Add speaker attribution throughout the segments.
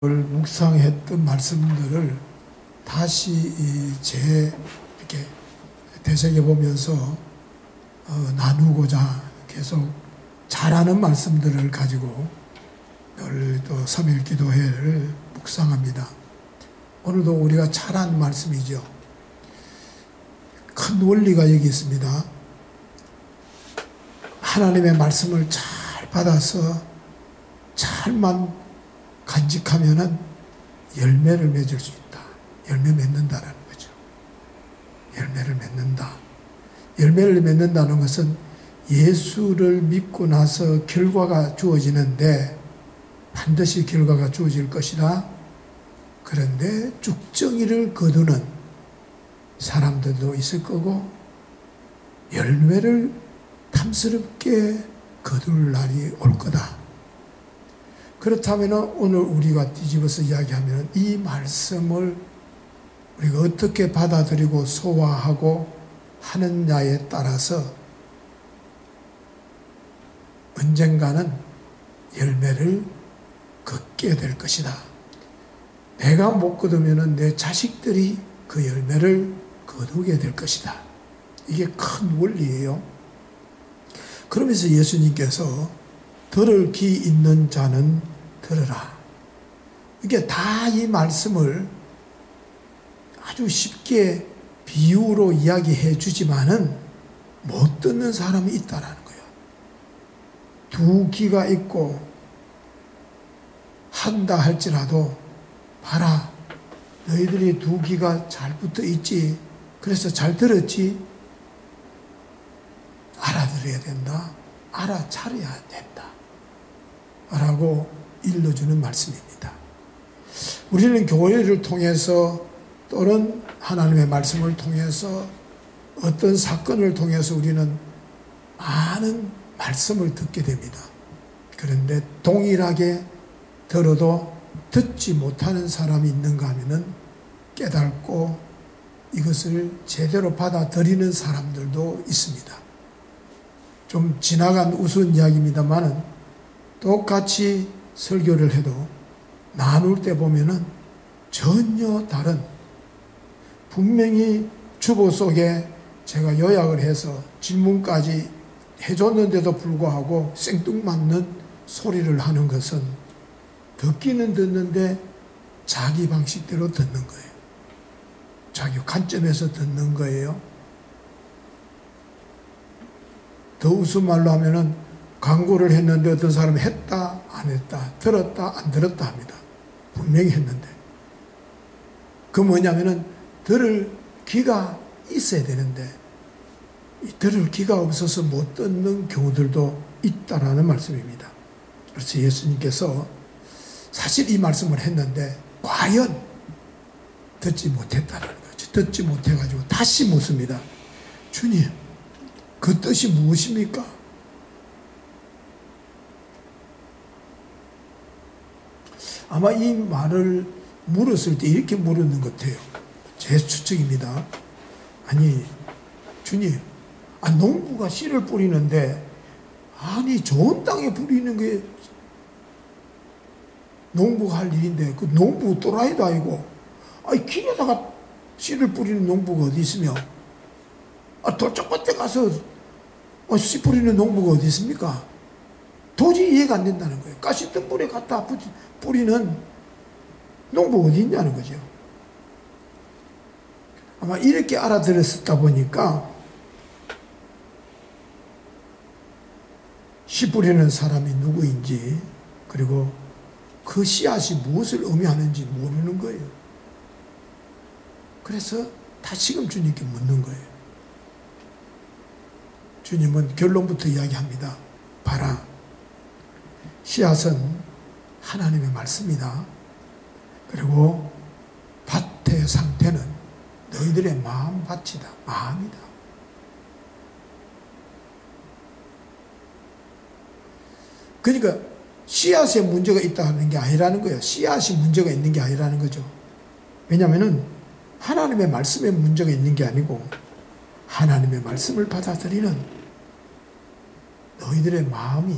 Speaker 1: 묵상했던 말씀들을 다시 이렇게 되새겨 보면서 나누고자 계속 잘하는 말씀들을 가지고 늘 또 3일 기도회를 묵상합니다. 오늘도 우리가 잘한 말씀이죠. 큰 원리가 여기 있습니다. 하나님의 말씀을 잘 받아서 잘만 간직하면은 열매를 맺을 수 있다. 열매 맺는다라는 거죠. 열매를 맺는다. 열매를 맺는다는 것은 예수를 믿고 나서 결과가 주어지는데 반드시 결과가 주어질 것이다. 그런데 쭉정이를 거두는 사람들도 있을 거고 열매를 탐스럽게 거둘 날이 올 거다. 그렇다면 오늘 우리가 뒤집어서 이야기하면 이 말씀을 우리가 어떻게 받아들이고 소화하고 하느냐에 따라서 언젠가는 열매를 걷게 될 것이다. 내가 못 거두면 내 자식들이 그 열매를 거두게 될 것이다. 이게 큰 원리예요. 그러면서 예수님께서 들을 귀 있는 자는 들으라. 이게 다 이 말씀을 아주 쉽게 비유로 이야기해 주지만은 못 듣는 사람이 있다라는 거예요. 두 귀가 있고 한다 할지라도 봐라. 너희들이 두 귀가 잘 붙어 있지. 그래서 잘 들었지. 알아들어야 된다. 알아차려야 된다. 라고 일러주는 말씀입니다. 우리는 교회를 통해서 또는 하나님의 말씀을 통해서 어떤 사건을 통해서 우리는 많은 말씀을 듣게 됩니다. 그런데 동일하게 들어도 듣지 못하는 사람이 있는가 하면은 깨닫고 이것을 제대로 받아들이는 사람들도 있습니다. 좀 지나간 우스운 이야기입니다만은 똑같이 설교를 해도 나눌 때 보면은 전혀 다른, 분명히 주보 속에 제가 요약을 해서 질문까지 해줬는데도 불구하고 생뚱맞는 소리를 하는 것은 듣기는 듣는데 자기 방식대로 듣는 거예요. 자기 관점에서 듣는 거예요. 더 우스운 말로 하면은 광고를 했는데 어떤 사람은 했다, 안 했다, 들었다, 안 들었다 합니다. 분명히 했는데. 그 뭐냐면은 들을 귀가 있어야 되는데 들을 귀가 없어서 못 듣는 경우들도 있다라는 말씀입니다. 그래서 예수님께서 사실 이 말씀을 했는데 과연 듣지 못했다는 거죠. 듣지 못해가지고 다시 묻습니다. 주님, 그 뜻이 무엇입니까? 아마 이 말을 물었을 때 이렇게 물었는 것 같아요. 제 추측입니다. 아니, 주님, 농부가 씨를 뿌리는데, 아니, 좋은 땅에 뿌리는 게 농부가 할 일인데, 그 농부 또라이도 아니고, 아니, 길에다가 씨를 뿌리는 농부가 어디 있으며, 돌쪽 끝에 가서 씨 뿌리는 농부가 어디 있습니까? 도저히 이해가 안 된다는 거예요. 가시덤불에 갖다 뿌리는 농부 어디 있냐는 거죠. 아마 이렇게 알아들었다 보니까 씨 뿌리는 사람이 누구인지 그리고 그 씨앗이 무엇을 의미하는지 모르는 거예요. 그래서 다시금 주님께 묻는 거예요. 주님은 결론부터 이야기합니다. 봐라. 씨앗은 하나님의 말씀이다. 그리고 밭의 상태는 너희들의 마음밭이다. 마음이다. 그러니까 씨앗에 문제가 있다는 게 아니라는 거예요. 씨앗이 문제가 있는 게 아니라는 거죠. 왜냐하면 하나님의 말씀에 문제가 있는 게 아니고 하나님의 말씀을 받아들이는 너희들의 마음이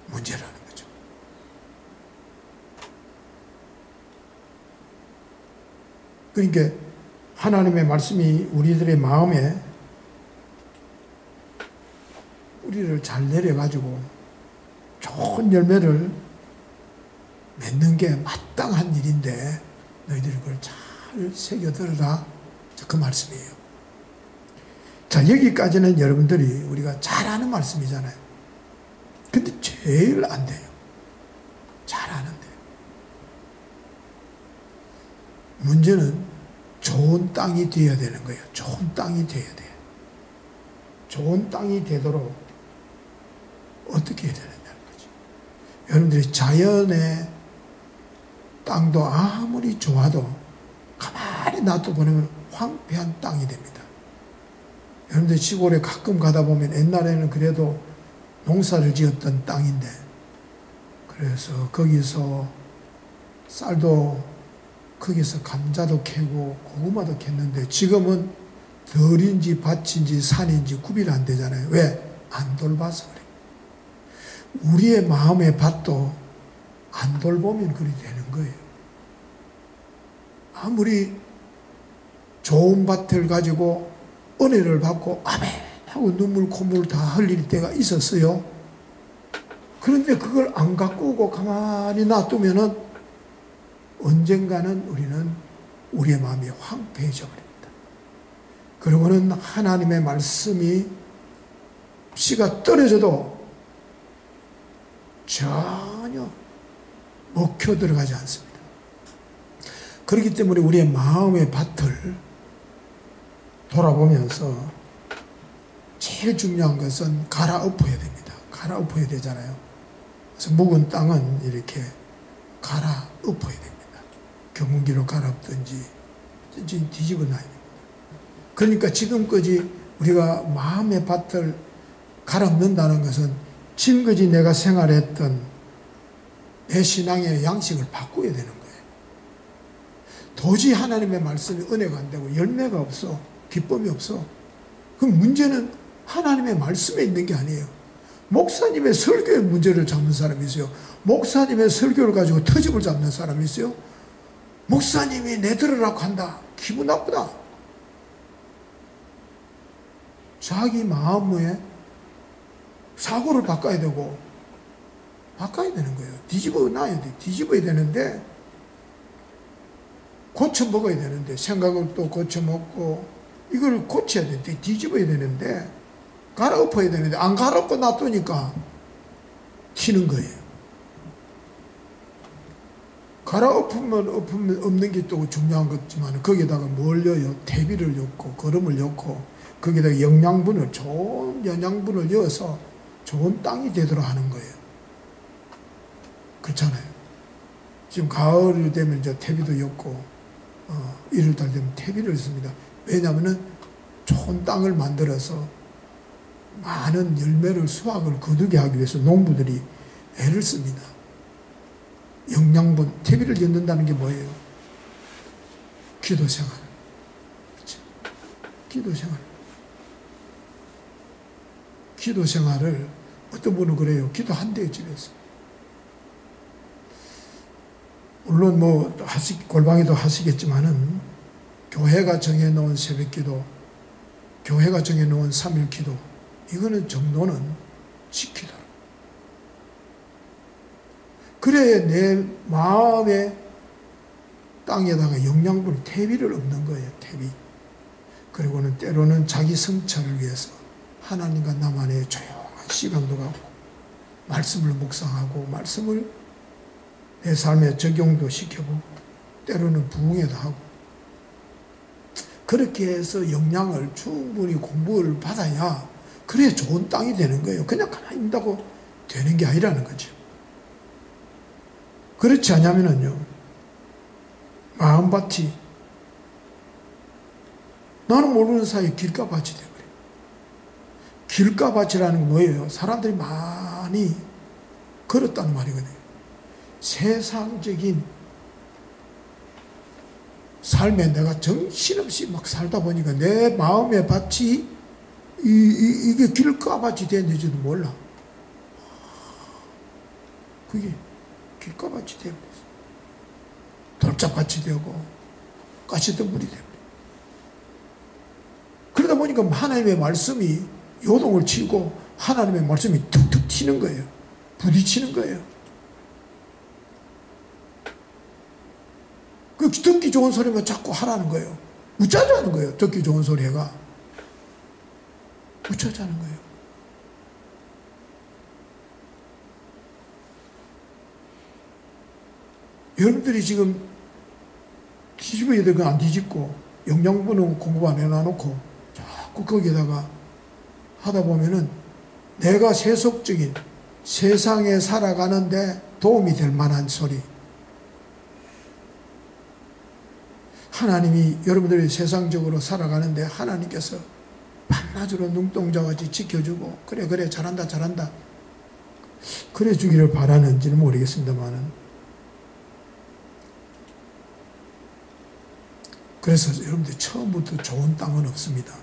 Speaker 1: 문제라는 거죠. 그러니까 하나님의 말씀이 우리들의 마음에 뿌리를 잘 내려가지고 좋은 열매를 맺는 게 마땅한 일인데 너희들이 그걸 잘 새겨들어라. 그 말씀이에요. 자, 여기까지는 여러분들이 우리가 잘 아는 말씀이잖아요. 근데 제일 안 돼요. 잘 아는데. 문제는 좋은 땅이 되어야 되는 거예요. 좋은 땅이 되어야 돼요. 좋은 땅이 되도록 어떻게 해야 되느냐는 거죠. 여러분들이 자연의 땅도 아무리 좋아도 가만히 놔둬보면 황폐한 땅이 됩니다. 여러분들 시골에 가끔 가다 보면 옛날에는 그래도 농사를 지었던 땅인데, 그래서 거기서 쌀도, 거기서 감자도 캐고 고구마도 캤는데 지금은 덜인지 밭인지 산인지 구별 안 되잖아요. 왜? 안 돌봐서 그래요. 우리의 마음의 밭도 안 돌보면 그리 되는 거예요. 아무리 좋은 밭을 가지고 은혜를 받고 아멘 하고 눈물 콧물 다 흘릴 때가 있었어요. 그런데 그걸 안 가꾸고 가만히 놔두면은 언젠가는 우리는 우리의 마음이 황폐해져 버립니다. 그리고는 하나님의 말씀이 씨가 떨어져도 전혀 먹혀 들어가지 않습니다. 그렇기 때문에 우리의 마음의 밭을 돌아보면서 제일 중요한 것은 갈아엎어야 됩니다. 갈아엎어야 되잖아요. 그래서 묵은 땅은 이렇게 갈아엎어야 됩니다. 경운기로 갈아엎든지 뒤집어 놔야 됩니다. 그러니까 지금까지 우리가 마음의 밭을 갈아엎는다는 것은 지금까지 내가 생활했던 내 신앙의 양식을 바꿔야 되는 거예요. 도저히 하나님의 말씀이 은혜가 안 되고 열매가 없어, 기쁨이 없어. 그럼 문제는 하나님의 말씀에 있는 게 아니에요. 목사님의 설교에 문제를 잡는 사람이 있어요. 목사님의 설교를 가지고 터집을 잡는 사람이 있어요. 목사님이 내 들으라고 한다. 기분 나쁘다. 자기 마음에 사고를 바꿔야 되고 바꿔야 되는 거예요. 뒤집어 놔야 돼. 뒤집어야 되는데 고쳐 먹어야 되는데 생각을 또 고쳐 먹고 이걸 고쳐야 되는데 뒤집어야 되는데 갈아엎어야 되는데 안 갈아엎고 놔두니까 튀는 거예요. 갈아엎으면 없는 게 또 중요한 거지만 거기에다가 뭘 넣어요? 퇴비를 넣고 거름을 넣고 거기에다가 영양분을 좋은 영양분을 넣어서 좋은 땅이 되도록 하는 거예요. 그렇잖아요. 지금 가을이 되면 이제 퇴비도 넣고 1월달 되면 퇴비를 씁니다. 왜냐하면 좋은 땅을 만들어서 많은 열매를 수확을 거두게 하기 위해서 농부들이 애를 씁니다. 영양분, 퇴비를 넣는다는 게 뭐예요? 기도 생활. 그렇죠? 기도 생활. 기도 생활을 어떤 분은 그래요. 기도한대요, 집에서. 물론 뭐 골방에도 하시겠지만은 교회가 정해놓은 새벽기도, 교회가 정해놓은 3일기도 이거는 정도는 지키도록. 그래야 내 마음의 땅에다가 영양분을 퇴비를 엎는 거예요. 퇴비. 그리고는 때로는 자기 성찰을 위해서 하나님과 나만의 조용한 시간도 갖고 말씀을 묵상하고 말씀을 내 삶에 적용도 시켜보고 때로는 부흥회도 하고 그렇게 해서 영양을 충분히 공부를 받아야 그래야 좋은 땅이 되는 거예요. 그냥 가만히 있다고 되는 게 아니라는 거죠. 그렇지 않으면요 마음밭이 나는 모르는 사이에 길가밭이 되어버려요. 길가밭이라는 건 뭐예요? 사람들이 많이 걸었다는 말이거든요. 세상적인 삶에 내가 정신없이 막 살다 보니까 내 마음의 밭이 이게 길가밭이 됐는지도 몰라. 그게 길가밭이 되어버렸어. 돌짝밭이 되고 똑같이 등불이 됩니다. 그러다 보니까 하나님의 말씀이 요동을 치고 하나님의 말씀이 툭툭 튀는 거예요. 부딪히는 거예요. 그 듣기 좋은 소리만 자꾸 하라는 거예요. 무짜자는 거예요. 듣기 좋은 소리가 무짜자는 거예요. 여러분들이 지금 뒤집어야 될 건 안 뒤집고 영양분은 공부 안 해놔놓고 자꾸 거기에다가 하다 보면은 내가 세속적인 세상에 살아가는데 도움이 될 만한 소리, 하나님이 여러분들이 세상적으로 살아가는데 하나님께서 밤낮으로 눈동자같이 지켜주고 그래 잘한다 그래 주기를 바라는지는 모르겠습니다만은, 그래서 여러분들 처음부터 좋은 땅은 없습니다.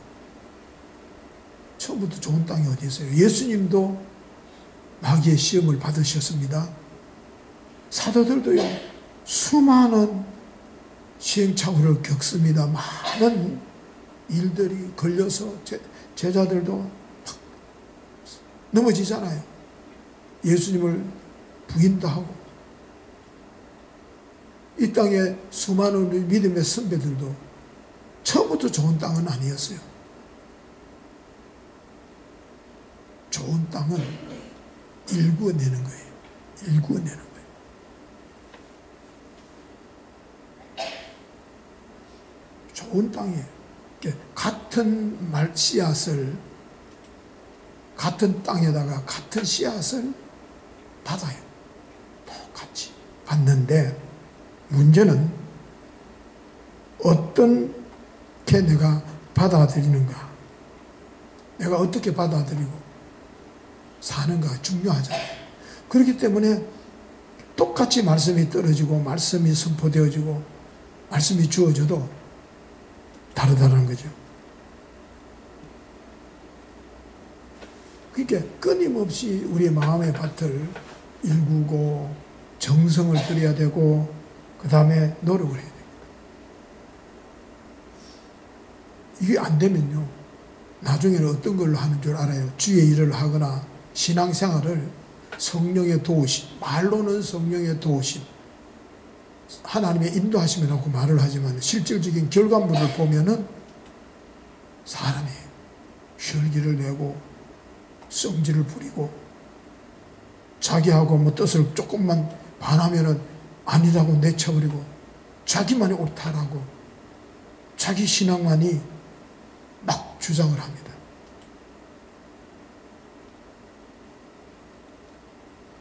Speaker 1: 처음부터 좋은 땅이 어디 있어요? 예수님도 마귀의 시험을 받으셨습니다. 사도들도요, 수많은 시행착오를 겪습니다. 많은 일들이 걸려서 제자들도 넘어지잖아요. 예수님을 부인도 하고. 이 땅에 수많은 믿음의 선배들도 처음부터 좋은 땅은 아니었어요. 좋은 땅은 일구어내는 거예요. 일구어내는 거예요. 좋은 땅이에요. 같은 씨앗을, 같은 땅에다가 같은 씨앗을 받아요. 똑같이 받는데, 문제는 어떻게 내가 받아들이는가, 내가 어떻게 받아들이고 사는가 중요하잖아요. 그렇기 때문에 똑같이 말씀이 떨어지고 말씀이 선포되어지고 말씀이 주어져도 다르다는 거죠. 그러니까 끊임없이 우리의 마음의 밭을 일구고 정성을 들여야 되고 그 다음에 노력을 해야 됩니다. 이게 안 되면요, 나중에는 어떤 걸로 하는 줄 알아요? 주의 일을 하거나 신앙생활을 성령의 도우심, 말로는 성령의 도우심, 하나님의 인도하심이라고 말을 하지만 실질적인 결과물을 보면은 사람이 혈기를 내고 성질을 부리고 자기하고 뭐 뜻을 조금만 반하면은 아니라고 내쳐버리고 자기만이 옳다라고 자기 신앙만이 막 주장을 합니다.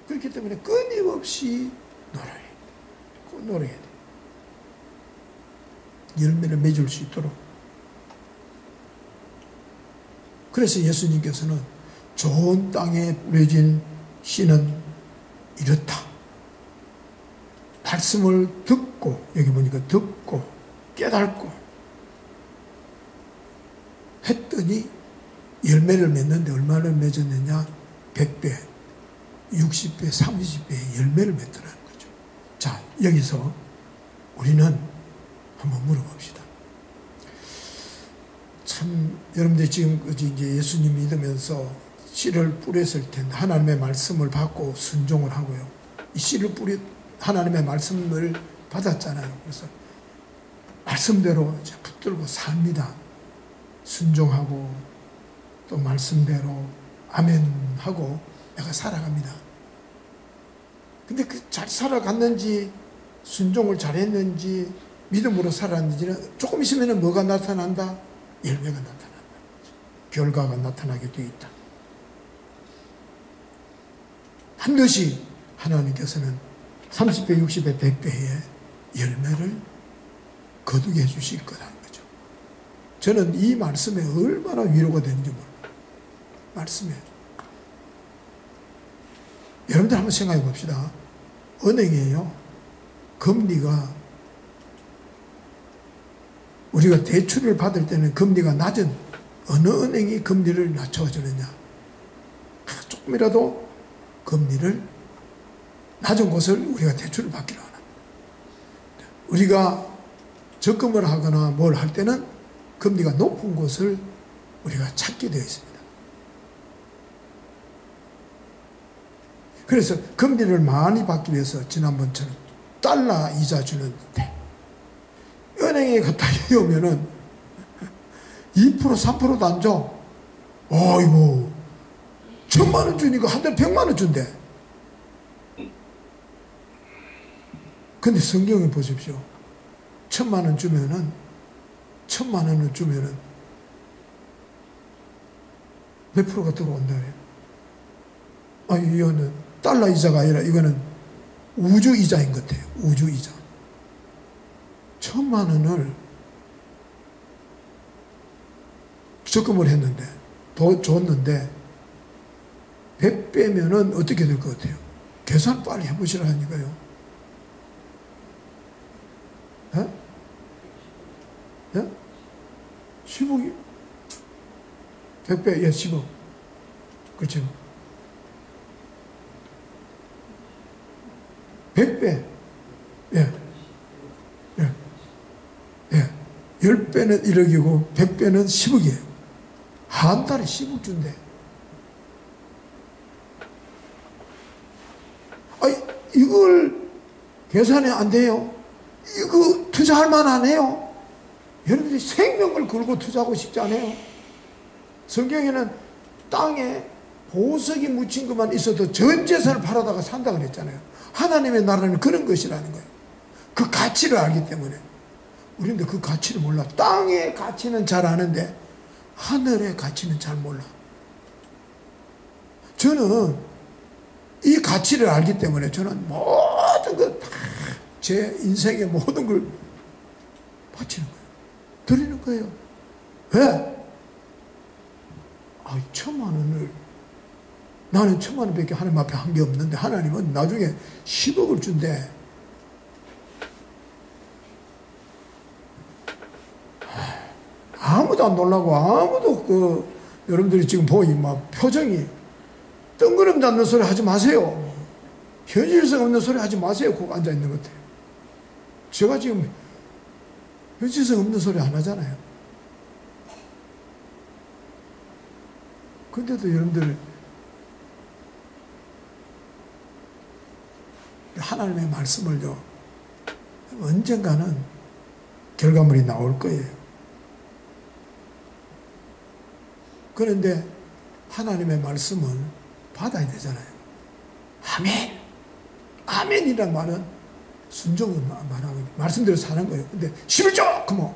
Speaker 1: 그렇기 때문에 끊임없이 노력해야 돼. 꼭 노력해야 돼. 열매를 맺을 수 있도록. 그래서 예수님께서는 좋은 땅에 뿌려진 씨는 이렇다. 말씀을 듣고, 여기 보니까 듣고 깨닫고 했더니 열매를 맺는데 얼마를 맺었느냐? 100배, 60배, 30배의 열매를 맺더라는 거죠. 자, 여기서 우리는 한번 물어봅시다. 참, 여러분들이 지금까지 이제 예수님 믿으면서 씨를 뿌렸을 텐데, 하나님의 말씀을 받고 순종을 하고요. 이 씨를 하나님의 말씀을 받았잖아요. 그래서 말씀대로 이제 붙들고 삽니다. 순종하고 또 말씀대로 아멘 하고 내가 살아갑니다. 근데 그 잘 살아갔는지 순종을 잘했는지 믿음으로 살았는지는 조금 있으면 뭐가 나타난다? 열매가 나타난다. 결과가 나타나게 되어 있다. 반드시 하나님께서는 30배, 60배, 100배의 열매를 거두게 해주실 거라는 거죠. 저는 이 말씀에 얼마나 위로가 되는지 몰라요. 말씀에. 여러분들 한번 생각해 봅시다. 은행이에요. 금리가, 우리가 대출을 받을 때는 금리가 낮은 어느 은행이 금리를 낮춰주느냐. 조금이라도 금리를 낮은 곳을 우리가 대출을 받기로 하나. 우리가 적금을 하거나 뭘 할 때는 금리가 높은 곳을 우리가 찾게 되어 있습니다. 그래서 금리를 많이 받기 위해서 지난번처럼 달러 이자 주는데 은행에 갖다 해오면은 2% 3%도 안 줘. 어이구 1,000만 원 주니까 한 달에 100만 원 준대. 근데 성경에 보십시오. 1,000만 원 주면은 1,000만 원을 주면은 몇 프로가 들어온다 그래요. 아니 이거는 달러 이자가 아니라 이거는 우주 이자인 것 같아요. 우주 이자. 1,000만 원을 적금을 했는데 줬는데 100 빼면은 어떻게 될 것 같아요? 계산 빨리 해보시라니까요. 예? 예? 10억이 100배, 예, 10억. 그렇죠. 100배. 예. 예. 예. 10배는 1억이고 100배는 10억이에요. 한 달에 10억 준대. 아니, 이걸 계산이 안 돼요. 이거 투자할 만하네요. 여러분들이 생명을 걸고 투자하고 싶지 않아요? 성경에는 땅에 보석이 묻힌 것만 있어도 전 재산을 팔아다가 산다 그랬잖아요. 하나님의 나라는 그런 것이라는 거예요. 그 가치를 알기 때문에. 우리는 그 가치를 몰라. 땅의 가치는 잘 아는데 하늘의 가치는 잘 몰라. 저는 이 가치를 알기 때문에 저는 모든 것 다 제 인생의 모든 걸 바치는 거예요. 드리는 거예요. 왜? 1,000만 원을 나는 1,000만 원밖에 하나님 앞에 한 게 없는데 하나님은 나중에 10억을 준대. 아무도 안 놀라고 아무도 여러분들이 지금 보이 막 표정이 뜬구름 잡는 소리 하지 마세요. 현실성 없는 소리 하지 마세요. 꼭 앉아 있는 것 같아요. 제가 지금 현실성 없는 소리 안 하잖아요. 근데도 여러분들 하나님의 말씀을요 언젠가는 결과물이 나올 거예요. 그런데 하나님의 말씀을 받아야 되잖아요. 아멘. 아멘이란 말은 순종을 말하고 말씀대로 사는 거예요. 근데 11조! 그럼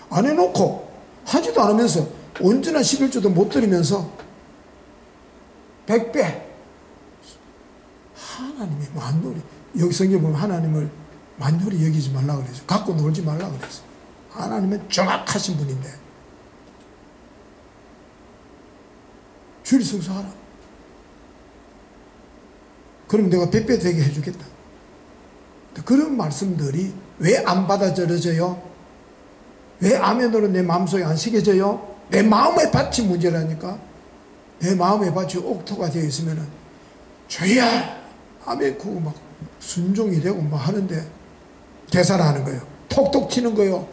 Speaker 1: 안 해놓고 하지도 않으면서 온전한 11조도 못 드리면서 100배 하나님의 만돌이 여기 성경 보면 하나님을 만돌이 여기지 말라고 그랬어요. 갖고 놀지 말라고 그랬어요. 하나님은 정확하신 분인데 주일 성수하라. 그럼 내가 100배 되게 해주겠다. 그런 말씀들이 왜 안 받아들여져요? 왜 아멘으로 내 마음속에 안 새겨져요? 내 마음의 밭이 문제라니까. 내 마음의 밭이 옥토가 되어 있으면은 주야 아멘 그거 막 순종이 되고 막 하는데 계산하는 거예요. 톡톡 튀는 거예요.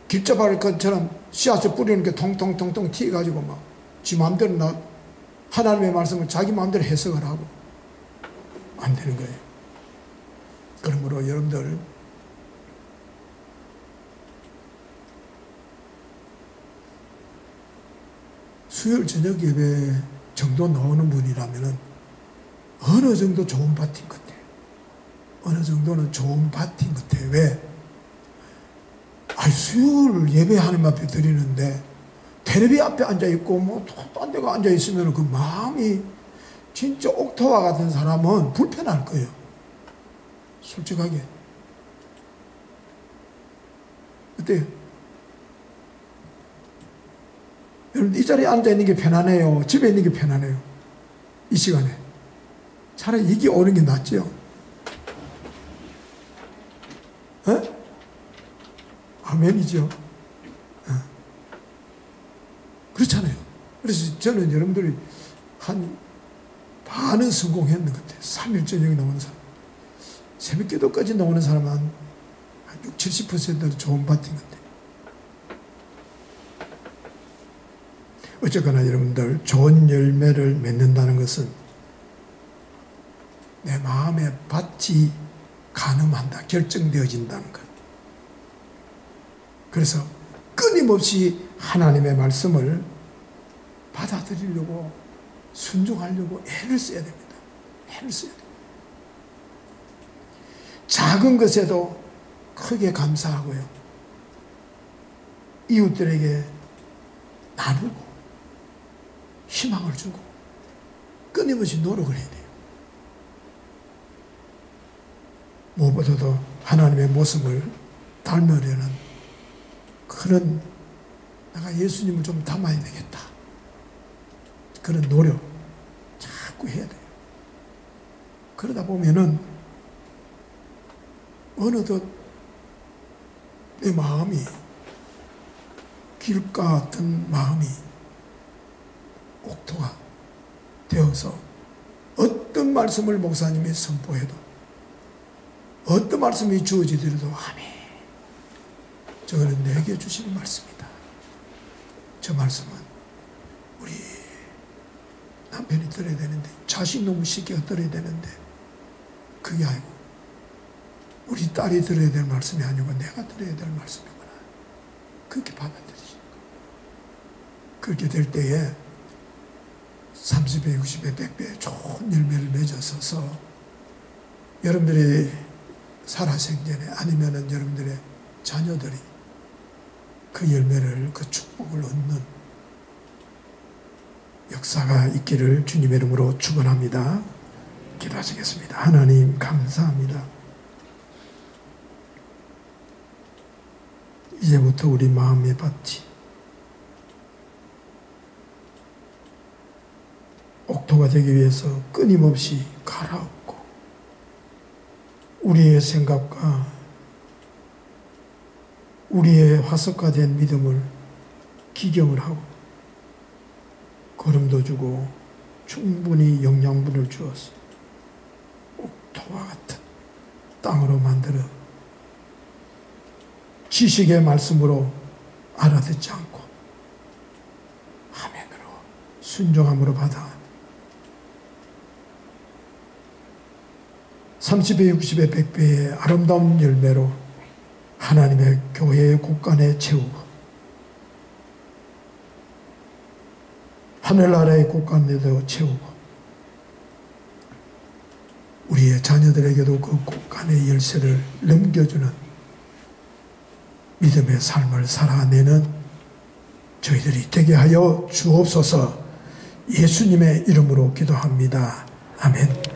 Speaker 1: 길잡아를 것처럼 씨앗을 뿌리는 게 통통통통 튀어가지고 막 지 마음대로 하나님의 말씀을 자기 마음대로 해석을 하고 안 되는 거예요. 그러므로 여러분들 수요일 저녁 예배 정도 나오는 분이라면 어느 정도 좋은 밭인 것 같아요. 어느 정도는 좋은 밭인 것 같아요. 왜? 수요일 예배 하나님 앞에 드리는데 텔레비 앞에 앉아있고 뭐 딴 데가 앉아있으면 그 마음이 진짜 옥토와 같은 사람은 불편할 거예요. 솔직하게. 어때요? 여러분 이 자리에 앉아있는 게 편안해요? 집에 있는 게 편안해요? 이 시간에 차라리 이게 오는 게 낫죠? 아멘이죠? 그렇잖아요. 그래서 저는 여러분들이 한 반은 성공했는 것 같아요. 3일 저녁이 나오는 사람. 새벽 기도까지 나오는 사람은 한 60, 70%는 좋은 밭인 건데. 어쨌거나 여러분들, 좋은 열매를 맺는다는 것은 내 마음의 밭이 가늠한다, 결정되어진다는 것. 그래서 끊임없이 하나님의 말씀을 받아들이려고, 순종하려고 애를 써야 됩니다. 애를 써야 됩니다. 작은 것에도 크게 감사하고요. 이웃들에게 나누고 희망을 주고 끊임없이 노력을 해야 돼요. 무엇보다도 하나님의 모습을 닮으려는 그런, 내가 예수님을 좀 닮아야 되겠다, 그런 노력 자꾸 해야 돼요. 그러다 보면은 어느덧 내 마음이, 길가 같은 마음이 옥토가 되어서 어떤 말씀을 목사님이 선포해도, 어떤 말씀이 주어지더라도 아멘, 저거는 내게 주시는 말씀이다, 저 말씀은 우리 남편이 들어야 되는데, 자식 너무 쉽게 들어야 되는데, 그게 아니고 우리 딸이 들어야 될 말씀이 아니고 내가 들어야 될 말씀이구나, 그렇게 받아들이시는 거예요. 그렇게 될 때에 30배, 60배, 100배 좋은 열매를 맺어서서 여러분들이 살아생전에, 아니면은 여러분들의 자녀들이 그 열매를, 그 축복을 얻는 역사가 있기를 주님의 이름으로 축원합니다. 기도하시겠습니다. 하나님 감사합니다. 이제부터 우리 마음의 밭이 옥토가 되기 위해서 끊임없이 갈아엎고, 우리의 생각과 우리의 화석화된 믿음을 기경을 하고 거름도 주고 충분히 영양분을 주어서 옥토와 같은 땅으로 만들어 지식의 말씀으로 알아듣지 않고 아멘으로 순종함으로 받아 30배, 60배, 100배의 아름다운 열매로 하나님의 교회의 곳간에 채우고 하늘나라의 곳간에도 채우고 우리의 자녀들에게도 그 곳간의 열쇠를 넘겨주는 믿음의 삶을 살아내는 저희들이 되게 하여 주옵소서. 예수님의 이름으로 기도합니다. 아멘.